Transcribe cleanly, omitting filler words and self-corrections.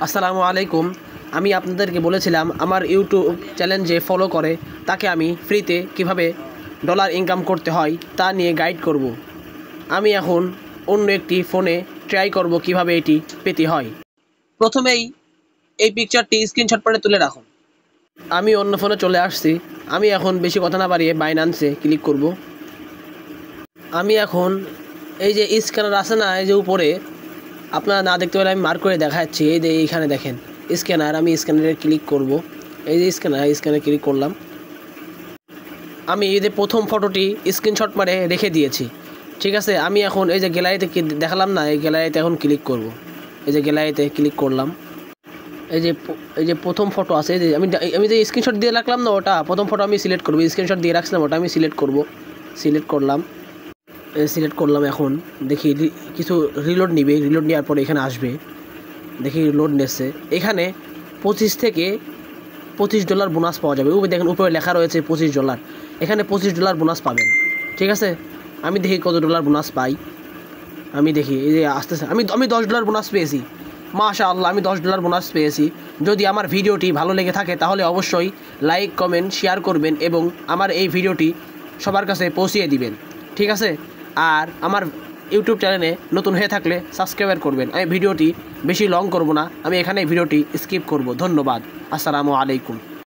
আসসালামু আলাইকুম। আমি আপনাদেরকে বলেছিলাম আমার ইউটিউব চ্যানেল যে ফলো করে তাকে আমি ফ্রিতে কিভাবে ডলার ইনকাম করতে হয় তা নিয়ে গাইড করব। আমি এখন অন্য একটি ফোনে ট্রাই করব কিভাবে এটি পেতে হয়। প্রথমেই এই পিকচারটি স্ক্রিনশট করে তুলে রাখুন। আমি অন্য ফোনে চলে আসছি। আমি এখন বেশি কথা না বাড়িয়ে বাইন্যান্সে ক্লিক করব। আমি এখন এই যে স্ক্যানার আছে না, এই যে উপরে আপনারা না দেখতে পেলে আমি মার্ক করে দেখাচ্ছি। এই যে এইখানে দেখেন স্ক্যানার, আমি স্ক্যানারে ক্লিক করব। এই যে স্ক্যানারে ক্লিক করলাম। আমি এই যে প্রথম ফটোটি স্ক্রিনশট মারে রেখে দিয়েছি, ঠিক আছে। আমি এখন এই যে গ্যালারিতে দেখালাম না, এই গ্যালারিতে এখন ক্লিক করব। এই যে গ্যালারিতে ক্লিক করলাম। এই যে প্রথম ফটো আছে, এই যে আমি যে স্ক্রিনশট দিয়ে রাখলাম না, ওটা প্রথম ফটো আমি সিলেক্ট করব। স্ক্রিনশট দিয়ে রাখছিলাম ওটা আমি সিলেক্ট করব। সিলেক্ট করলাম। এখন দেখি কিছু রিলোড নিবে। রিলোড নেওয়ার পরে এখানে আসবে, দেখি লোড নিচ্ছে। এখানে 25 থেকে $25 বোনাস পাওয়া যাবে। দেখেন উপরে লেখা রয়েছে $25। এখানে $25 বোনাস পাবেন, ঠিক আছে। আমি দেখি কত ডলার বোনাস পাই। আমি দেখি এই যে আসতেছে। আমি $10 বোনাস পেয়েছি। মাশাআল্লাহ, আমি $10 বোনাস পেয়েছি। যদি আমার ভিডিওটি ভালো লেগে থাকে তাহলে অবশ্যই লাইক, কমেন্ট, শেয়ার করবেন এবং আমার এই ভিডিওটি সবার কাছে পৌঁছিয়ে দিবেন, ঠিক আছে। আর আমার ইউটিউব চ্যানেলে নতুন হয়ে থাকলে সাবস্ক্রাইব করবেন। আমি ভিডিওটি বেশি লং করব না, আমি এখানে ভিডিওটি স্কিপ করব। ধন্যবাদ। আসসালামু আলাইকুম।